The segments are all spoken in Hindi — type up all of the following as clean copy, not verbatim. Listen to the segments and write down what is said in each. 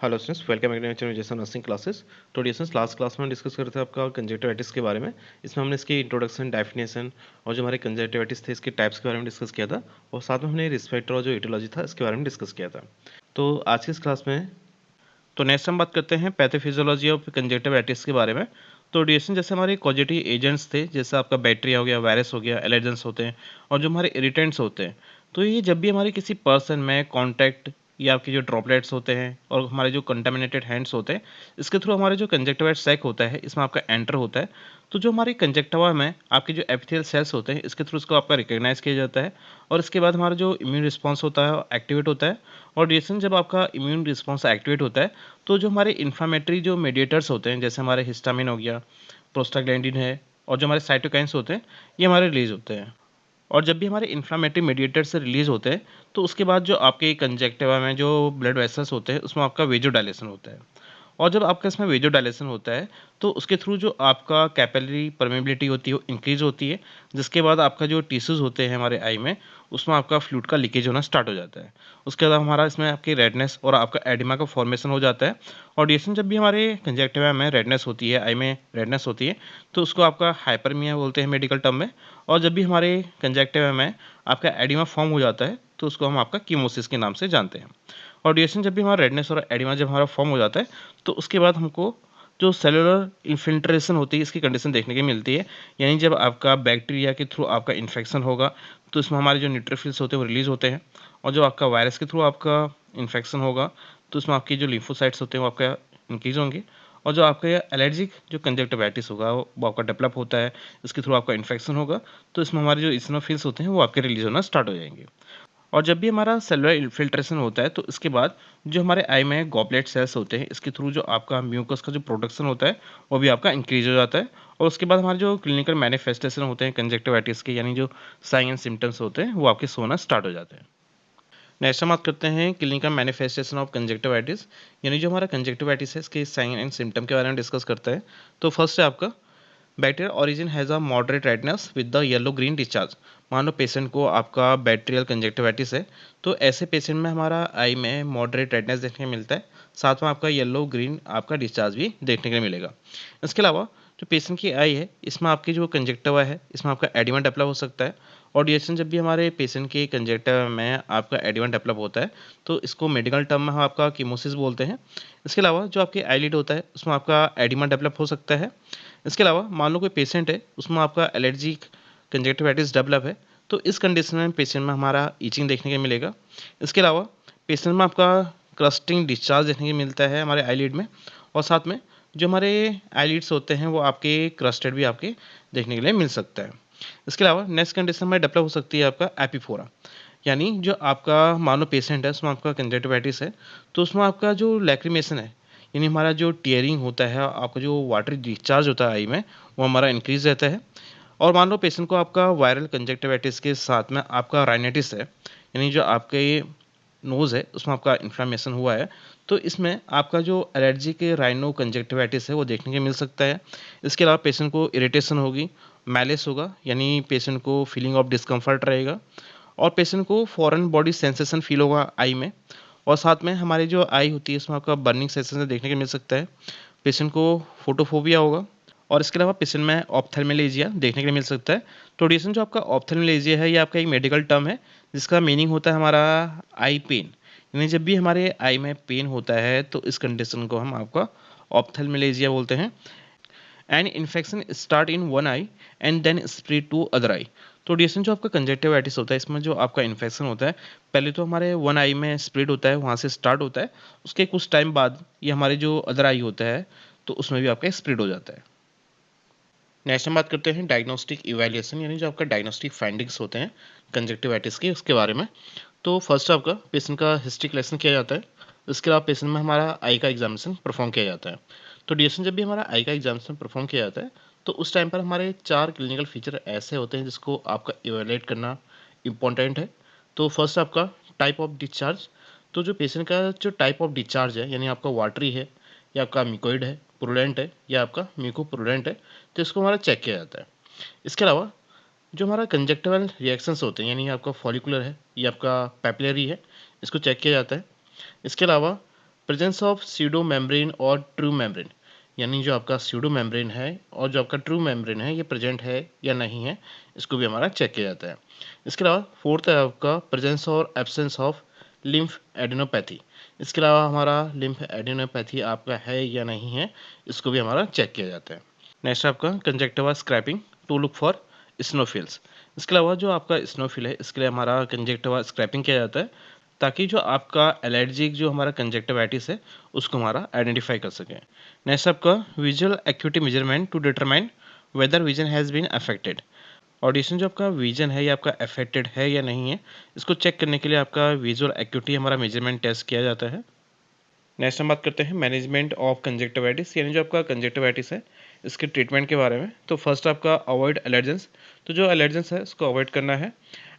Hello students, welcome again Jason nursing classes. तो डिस्टेंस लास्ट क्लास में हम डिस्कस करते थे आपका कंजक्टिवाइटिस के बारे में। इसमें हमने इसकी इंट्रोडक्शन, डेफिनेशन और जो हमारे कंजक्टिवाइटिस थे इसके टाइप्स के बारे में डिस्कस किया था, और साथ में हमने रिस्क फैक्टर और जो एटियोलॉजी था इसके बारे में डिस्कस किया था। तो आज की इस क्लास में तो नेक्स्ट हम बात करते हैं पैथोफिजियोलॉजी ऑफ कंजक्टिवाइटिस के बारे में। तो डिएशन जैसे हमारे कॉजेटिव एजेंट्स थे, जैसे आपका बैक्टीरिया हो गया, वायरस हो गया, एलर्जेंस होते हैं, और जो हमारे इरिटेंट्स होते हैं, तो ये जब भी हमारे किसी पर्सन में कांटेक्ट या आपके जो ड्रॉपलेट्स होते हैं और हमारे जो कंटामिनेटेड हैंड्स होते हैं, इसके थ्रू हमारे जो कंजक्टिवाइट सैक होता है इसमें आपका एंटर होता है। तो जो हमारी कंजक्टिवा में आपके जो एपिथेलियल सेल्स होते हैं इसके थ्रू इसको आपका रिकग्नाइज किया जाता है, और इसके बाद हमारा जो इम्यून रिस्पॉन्स होता है एक्टिवेट होता है। और डिएशन जब आपका इम्यून रिस्पॉन्स एक्टिवेट होता है तो जो हमारे इन्फ्लामेटरी जो मीडिएटर्स होते हैं, जैसे हमारे हिस्टामिन हो गया, प्रोस्टाग्लैंडिन है, और जो हमारे साइटोकाइंस होते हैं, ये हमारे रिलीज होते हैं। और जब भी हमारे इन्फ्लामेटरी मीडिएटर से रिलीज होते हैं तो उसके बाद जो आपके कंजक्टिवा में जो ब्लड वेसल्स होते हैं उसमें आपका वेजोडाइलेशन होता है। और जब आपका इसमें वेजोडाइलेशन होता है तो उसके थ्रू जो आपका कैपिलरी परमेबिलिटी होती है वो इंक्रीज होती है, जिसके बाद आपका जो टिश्यूज़ होते हैं हमारे आई में उसमें आपका फ्लूइड का लीकेज होना स्टार्ट हो जाता है। उसके बाद हमारा इसमें आपकी रेडनेस और आपका एडिमा का फॉर्मेशन हो जाता है। और डिएशन जब भी हमारे कंजक्टिवा में रेडनेस होती है, आई में रेडनेस होती है, तो उसको आपका हाइपरमिया बोलते हैं मेडिकल टर्म में। और जब भी हमारे कंजक्टिवा में आपका एडिमा फॉर्म हो जाता है तो उसको हम आपका कीमोसिस के नाम से जानते हैं। और ड्यूरेशन जब भी हमारा रेडनेस और एडिमा जब हमारा फॉर्म हो जाता है तो उसके बाद हमको जो सेलुलर इन्फिल्ट्रेशन होती है इसकी कंडीशन देखने की मिलती है। यानी जब आपका बैक्टीरिया के थ्रू आपका इन्फेक्शन होगा तो इसमें हमारे जो न्यूट्रोफिल्स होते हैं वो रिलीज होते हैं, और जो आपका वायरस के थ्रू आपका इन्फेक्शन होगा तो इसमें आपकी जो लिम्फोसाइट्स होते हैं वो आपका इंक्रीज होंगे, और जो आपका एलर्जिक जो कंजक्टिवाइटिस होगा वो आपका डेवलप होता है, इसके थ्रू आपका इन्फेक्शन होगा, तो इसमें हमारे जो इसिनोफिल्स होते हैं वो आपके रिलीज होना स्टार्ट हो जाएंगे। और जब भी हमारा सेलुलर इन्फिल्ट्रेशन होता है तो इसके बाद जो हमारे आई में गॉबलेट सेल्स होते हैं इसके थ्रू जो आपका म्यूकस का जो प्रोडक्शन होता है वो भी आपका इंक्रीज हो जाता है। और उसके बाद हमारे जो क्लिनिकल मैनिफेस्टेशन होते हैं कंजक्टिवाइटिस के, यानी जो साइन एंड सिम्टम्स होते हैं वो आपके सोना स्टार्ट हो जाते हैं। नेक्स्ट हम बात करते हैं क्लिनिकल मैनिफेस्टेशन ऑफ कंजक्टिवाइटिस, यानी जो हमारा कंजक्टिवाइटिस है इसके साइन एंड सिम्टम के बारे में डिस्कस करते हैं। तो फर्स्ट है आपका bacterial origin has a moderate redness with the yellow green discharge. मान लो पेशेंट को आपका बैक्टीरियल कंजक्टिवाइटिस है, तो ऐसे पेशेंट में हमारा आई में मॉडरेट रेडनेस देखने को मिलता है, साथ में आपका येलो ग्रीन आपका डिस्चार्ज भी देखने को मिलेगा। इसके अलावा जो पेशेंट की आई है इसमें आपकी जो कंजक्टिवा है इसमें आपका एडिमा डेवलप हो सकता है। और डिएशन जब भी हमारे पेशेंट के कंजक्टिवा में आपका एडिमा डेवलप होता है तो इसको मेडिकल टर्म में हम आपका कीमोसिस बोलते हैं। इसके अलावा जो आपके आईलिड होता है उसमें आपका एडिमा डेवलप हो सकता है। इसके अलावा मान लो कोई पेशेंट है उसमें आपका एलर्जिक कंजक्टिवाइटिस डेवलप है, तो इस कंडीशन में पेशेंट में हमारा ईचिंग देखने को मिलेगा। इसके अलावा पेशेंट में आपका क्रस्टिंग डिस्चार्ज देखने को मिलता है हमारे आईलिड में, और साथ में जो हमारे आईलिड्स होते हैं वो आपके क्रस्टेड भी आपके देखने के लिए मिल सकता है। इसके अलावा नेक्स्ट कंडीशन में डेवलप हो सकती है आपका एपिफोरा, यानी जो आपका मान लो पेशेंट है उसमें आपका कंजक्टिवाइटिस है, तो उसमें आपका जो लैक्रिमेशन है, यानी हमारा जो टीयरिंग होता है, आपका जो वाटर डिस्चार्ज होता है आई में, वो हमारा इंक्रीज रहता है। और मान लो पेशेंट को आपका वायरल कंजक्टिवाइटिस के साथ में आपका राइनाइटिस है, यानी जो आपके नोज़ है उसमें आपका इन्फ्लामेशन हुआ है, तो इसमें आपका जो एलर्जी के राइनो कंजक्टिवाइटिस है वो देखने को मिल सकता है। इसके अलावा पेशेंट को इरिटेशन होगी, मैलिस होगा, यानी पेशेंट को फीलिंग ऑफ डिस्कम्फर्ट रहेगा, और पेशेंट को फॉरेन बॉडी सेंसेशन फील होगा आई में। और साथ में हमारी जो आई होती है उसमें आपका बर्निंग सेंसेशन देखने को मिल सकता है। पेशेंट को फोटोफोबिया होगा, और इसके अलावा पेशेंट में ऑप्थेल्मेलेजिया देखने को मिल सकता है। तो डिएशन जो आपका ऑप्थेल्मेलेजिया है ये आपका एक मेडिकल टर्म है जिसका मीनिंग होता है हमारा आई पेन, यानी जब भी हमारे आई में पेन होता है तो इस कंडीशन को हम आपका ऑप्थेल्मेलेजिया बोलते हैं। And infection start in one eye and then spread to other eye. तो डिएशन जो आपका कंजक्टिवाइटिस होता है इसमें जो आपका इन्फेक्शन होता है पहले तो हमारे वन आई में स्प्रेड होता है, वहाँ से स्टार्ट होता है, उसके कुछ टाइम बाद ये हमारे जो अदर आई होता है तो उसमें भी आपका स्प्रेड हो जाता है। नेक्स्ट हम बात करते हैं डायग्नोस्टिक इवैल्यूएशन, यानी जो आपका डायग्नोस्टिक फाइंडिंग्स होते हैं कंजक्टिवाइटिस के उसके बारे में। तो फर्स्ट आपका पेशेंट का हिस्ट्री कलेक्शन किया जाता है, उसके अलावा पेशेंट में हमारा आई का एग्जामिनेशन परफॉर्म किया जाता है। तो डीएसएन जब भी हमारा आई का एग्जामिनेशन परफॉर्म किया जाता है तो उस टाइम पर हमारे 4 क्लिनिकल फीचर ऐसे होते हैं जिसको आपका इवेलुएट करना इम्पोर्टेंट है। तो फर्स्ट आपका टाइप ऑफ डिस्चार्ज। तो जो पेशेंट का जो टाइप ऑफ डिस्चार्ज है, यानी आपका वाटरी है या आपका मिकोइड है, प्रूडेंट है या आपका म्यूको प्रूडेंट है, तो इसको हमारा चेक किया जाता है। इसके अलावा जो हमारा कंजक्टिवल रिएक्शंस होते हैं, यानी आपका फॉलिकुलर है या आपका पैपिलरी है, इसको चेक किया जाता है। इसके अलावा प्रेजेंस ऑफ स्यूडो मेम्ब्रेन और ट्रू मेम्ब्रेन, यानी जो आपका स्यूडो मेम्ब्रेन है और जो आपका ट्रू मेम्ब्रेन है ये प्रेजेंट है या नहीं है, इसको भी हमारा चेक किया जाता है। इसके अलावा फोर्थ है आपका प्रेजेंस और एब्सेंस ऑफ लिम्फ एडिनोपैथी। इसके अलावा हमारा लिम्फ एडिनोपैथी आपका है या नहीं है, इसको भी हमारा चेक किया जाता है। नेक्स्ट आपका conjunctiva scraping to look for eosinophils. इसके अलावा जो आपका स्नोफिल है इसके लिए हमारा कंजक्टिवा स्क्रैपिंग किया जाता है, ताकि जो आपका एलर्जिक जो हमारा कंजक्टिवाइटिस है उसको हमारा आइडेंटिफाई कर सकें। नेक्स्ट आपका visual acuity measurement to determine whether vision has been affected. Addition जो आपका विजन है ये आपका अफेक्टेड है या नहीं है, इसको चेक करने के लिए आपका विजुअल एक्यूटी हमारा मेजरमेंट टेस्ट किया जाता है। नेक्स्ट हम बात करते हैं मैनेजमेंट ऑफ कंजक्टिवाइटिस, यानी जो आपका कंजक्टिवाइटिस है इसके ट्रीटमेंट के बारे में। तो फर्स्ट आपका अवॉइड एलर्जेंस, तो जो एलर्जेंस है उसको अवॉइड करना है।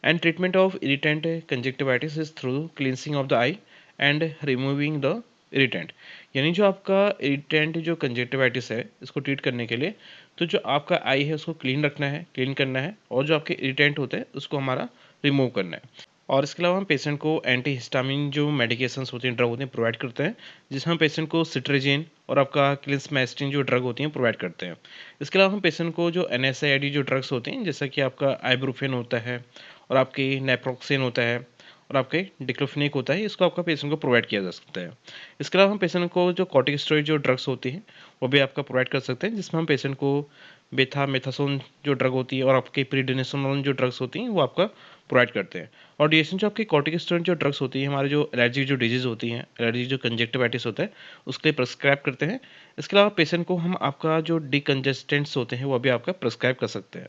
And treatment of irritant conjunctivitis is through cleansing of the I and removing the irritant, यानी जो आपका इरिटेंट जो कंजक्टिवाइटिस है इसको ट्रीट करने के लिए तो जो आपका आई है उसको क्लीन रखना है, क्लीन करना है, और जो आपके इरिटेंट होते हैं उसको हमारा रिमूव करना है। और इसके अलावा हम पेशेंट को एंटी हिस्टामिन जो मेडिकेशंस होती हैं, ड्रग होते हैं, प्रोवाइड करते हैं, जिसमें हम पेशेंट को सिट्रेजिन और आपका क्लिंस्मैस्टिन जो ड्रग होती हैं प्रोवाइड करते हैं। इसके अलावा हम पेशेंट को जो NSAID जो ड्रग्स होते हैं, जैसा कि आपका आइब्रूफेन होता है और आपकी नेप्रोक्सेन होता है और आपके डिक्लोफेनेक होता है, इसको आपका पेशेंट को प्रोवाइड किया जा सकता है। इसके अलावा हम पेशेंट को जो कॉर्टिकोस्टेरॉइड जो ड्रग्स होती हैं वो भी आपका प्रोवाइड कर सकते हैं, जिसमें हम पेशेंट को बेथामेथासोन जो ड्रग होती है और आपकी प्रीडिनिसोलोन जो ड्रग्स होती हैं वो आपका प्रोवाइड करते हैं। और डीएसएन जो आपकी कॉर्टिकोस्टेरॉइड जो ड्रग्स होती है हमारे जो एलर्जी जो डिजीज होती हैं, एलर्जी जो कंजक्टिवाइटिस होता है उसके लिए प्रिस्क्राइब करते हैं। इसके अलावा पेशेंट को हम आपका जो डिकंजेस्टेंट्स होते हैं वो भी आपका प्रिस्क्राइब कर सकते हैं।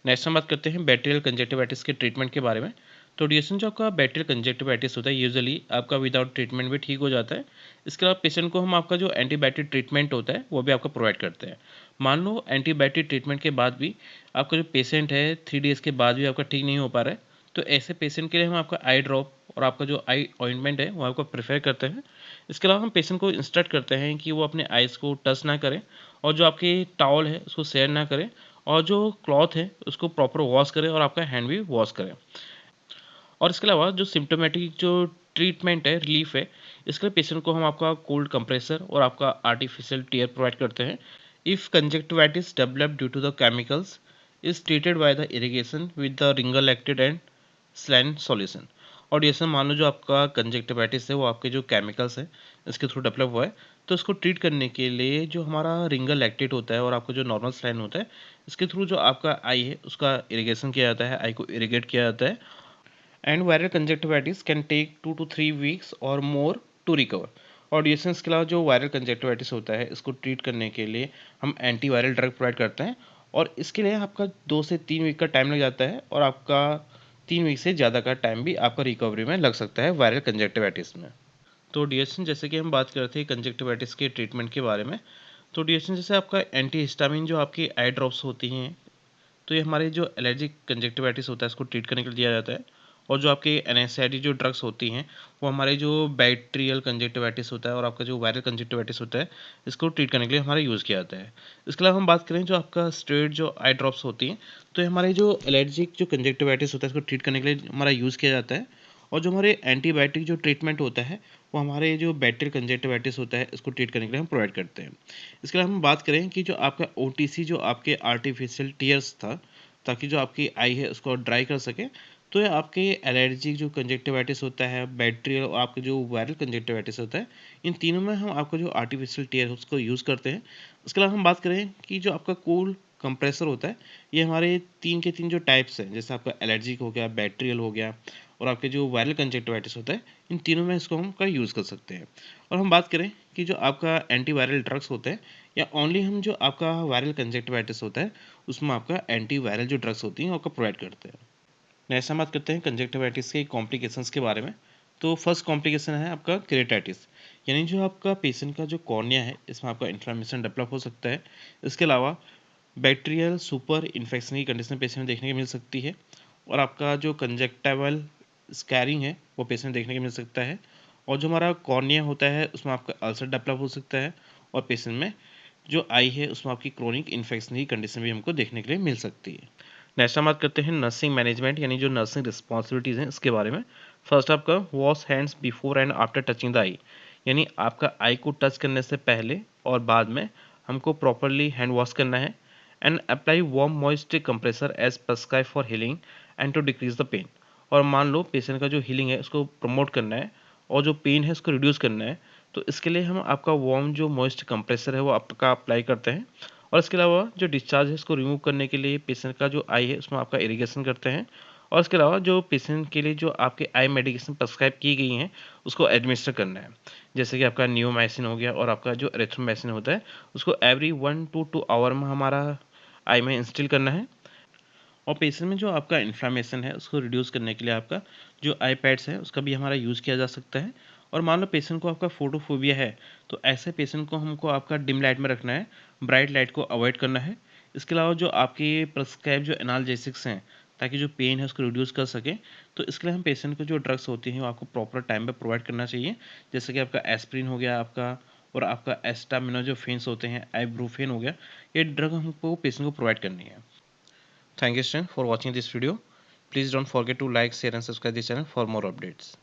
नेक्स्ट हम बात करते हैं बैक्टीरियल कंजक्टिवाइटिस के ट्रीटमेंट के बारे में। तो डीएसएन जो आपका बैक्टीरियल कंजक्टिवाइटिस होता है यूजुअली आपका विदाउट ट्रीटमेंट भी ठीक हो जाता है। इसके अलावा पेशेंट को हम आपका जो एंटीबायोटिक ट्रीटमेंट होता है वो भी आपका प्रोवाइड करते हैं। मान लो एंटीबायोटिक ट्रीटमेंट के बाद भी आपका जो पेशेंट है 3 डेज़ के बाद भी आपका ठीक नहीं हो पा रहा है, तो ऐसे पेशेंट के लिए हम आपका आई ड्रॉप और आपका जो आई ऑइंटमेंट है वो आपको प्रेफर करते हैं। इसके अलावा हम पेशेंट को इंस्ट्रक्ट करते हैं कि वो अपने आइज़ को टच ना करें और जो आपकी टॉवल है उसको शेयर ना करें, और जो क्लॉथ है उसको प्रॉपर वॉश करें और आपका हैंड भी वॉश करें। और इसके अलावा जो सिम्टोमेटिक जो ट्रीटमेंट है, रिलीफ है, इसके लिए पेशेंट को हम आपका कोल्ड कंप्रेसर और आपका आर्टिफिशियल टीयर प्रोवाइड करते हैं। If conjunctivitis develop due to the chemicals is treated by the irrigation with the Ringer lactate and saline solution. और जैसे मान लो जो आपका कंजक्टिवाइटिस है वो आपके जो केमिकल्स है इसके थ्रू डेवलप हुआ है, तो इसको ट्रीट करने के लिए जो हमारा रिंगल लैक्टेट होता है और आपका जो नॉर्मल स्लाइन होता है इसके थ्रू जो आपका आई है उसका इरिगेशन किया जाता है, आई को इरिगेट किया जाता है। And viral conjunctivitis can take 2 to 3 weeks और मोर टू रिकवर। और डिएसएन के अलावा जो वायरल कंजक्टिवाइटिस होता है इसको ट्रीट करने के लिए हम एंटीवायरल ड्रग प्रोवाइड करते हैं, और इसके लिए आपका 2 से 3 वीक का टाइम लग जाता है, और आपका 3 वीक से ज़्यादा का टाइम भी आपका रिकवरी में लग सकता है वायरल कंजक्टिवाइटिस में। तो डीएसएन जैसे कि हम बात कर रहे थे कंजक्टिवाइटिस के ट्रीटमेंट के बारे में, तो डीएसएन जैसे आपका एंटी हिस्टामिन जो आपकी आई ड्रॉप्स होती हैं, तो ये हमारे जो एलर्जिक कंजक्टिवाइटिस होता है इसको ट्रीट करने के लिए दिया जाता है। और जो आपके NSAID जो ड्रग्स होती हैं वो हमारे जो बैक्टीरियल कंजक्टिवाइटिस होता है और आपका जो वायरल कंजक्टिवाइटिस होता है इसको ट्रीट करने के लिए हमारा यूज़ किया जाता है। इसके अलावा हम बात करें जो आपका स्टेरॉइड जो आई ड्रॉप्स होती हैं, तो ये हमारे जो एलर्जिक जो कंजक्टिवाइटिस होता है इसको ट्रीट करने के लिए हमारा यूज़ किया जाता है। और जो हमारे एंटीबायोटिक जो ट्रीटमेंट होता है वो हमारे जो बैक्टीरियल कंजक्टिवाइटिस होता है इसको ट्रीट करने के लिए हम प्रोवाइड करते हैं। इसके अलावा हम बात करें कि जो आपका OTC जो आपके आर्टिफिशियल टीयर्स था, ताकि जो आपकी आई है उसको ड्राई कर सके, तो ये आपके एलर्जिक जो कंजक्टिवाइटिस होता है, बैक्टीरियल और आपके जो वायरल कंजक्टिवाइटिस होता है, इन तीनों में हम आपका जो आर्टिफिशियल टीयर है उसको यूज़ करते हैं। उसके अलावा हम बात करें कि जो आपका कूल कंप्रेसर होता है, ये हमारे 3 के 3 जो टाइप्स हैं, जैसे आपका एलर्जिक हो गया, बैक्टीरियल हो गया और आपके जो वायरल कंजक्टिवाइटिस होता है, इन तीनों में इसको हम का यूज़ कर सकते हैं। और हम बात करें कि जो आपका एंटीवायरल ड्रग्स होते हैं, या ओनली हम जो आपका वायरल कंजक्टिवाइटिस होता है उसमें आपका एंटीवायरल जो ड्रग्स होती हैं वो आपको प्रोवाइड करते हैं। नेक्स्ट हम बात करते हैं कंजक्टिवाइटिस के कॉम्प्लिकेशंस के बारे में। तो फर्स्ट कॉम्प्लिकेशन है आपका केरेटाइटिस, यानी जो आपका पेशेंट का जो कॉर्निया है इसमें आपका इन्फ्लेमेशन डेवलप हो सकता है। इसके अलावा बैक्टीरियल सुपर इन्फेक्शन की कंडीशन पेशेंट में देखने को मिल सकती है, और आपका जो कंजक्टिवल स्कैरिंग है वो पेशेंट में देखने को मिल सकता है। और जो हमारा कॉर्निया होता है उसमें आपका अल्सर डेवलप हो सकता है, और पेशेंट में जो आई है उसमें आपकी क्रोनिक इन्फेक्शन की कंडीशन भी हमको देखने के लिए मिल सकती है। नेक्स्ट हम बात करते हैं नर्सिंग मैनेजमेंट, यानी जो नर्सिंग रिस्पॉन्सिबिलिटीज़ हैं इसके बारे में। फर्स्ट आपका wash hands before and after touching the eye, यानी आपका आई को टच करने से पहले और बाद में हमको प्रॉपरली हैंड वॉश करना है and apply warm moist compressor as prescribe for healing and to decrease the pain. और मान लो पेशेंट का जो हीलिंग है उसको प्रमोट करना है और जो पेन है उसको रिड्यूस करना है, तो इसके लिए हम आपका वार्म जो मॉइस्ट कंप्रेसर है वो आपका अप्लाई करते हैं। और इसके अलावा जो डिस्चार्ज है इसको रिमूव करने के लिए पेशेंट का जो आई है उसमें आपका इरिगेशन करते हैं। और इसके अलावा जो पेशेंट के लिए जो आपके आई मेडिकेशन प्रेस्क्राइब की गई हैं उसको एडमिनिस्टर करना है, जैसे कि आपका नियोमाइसिन हो गया और आपका जो एरिथ्रोमाइसिन होता है उसको एवरी 1 to 2 आवर में हमारा आई में इंस्टिल करना है। और पेशेंट में जो आपका इन्फ्लामेशन है उसको रिड्यूस करने के लिए आपका जो आई पैड्स है उसका भी हमारा यूज़ किया जा सकता है। और मान लो पेशेंट को आपका फोटोफोबिया है, तो ऐसे पेशेंट को हमको आपका डिम लाइट में रखना है, ब्राइट लाइट को अवॉइड करना है। इसके अलावा जो आपके प्रेस्क्राइब जो एनाल्जेसिक्स हैं ताकि जो पेन है उसको रिड्यूस कर सकें, तो इसके लिए हम पेशेंट को जो ड्रग्स होती हैं वो आपको प्रॉपर टाइम पे प्रोवाइड करना चाहिए, जैसे कि आपका एस्प्रिन हो गया आपका, और आपका एस्टामिनोजोफेंस होते हैं, आइब्रूफेन हो गया, ये ड्रग हमको पेशेंट को प्रोवाइड करनी है। Thank you, student, for watching this video. Please don't forget to like, share, and subscribe this channel for more updates.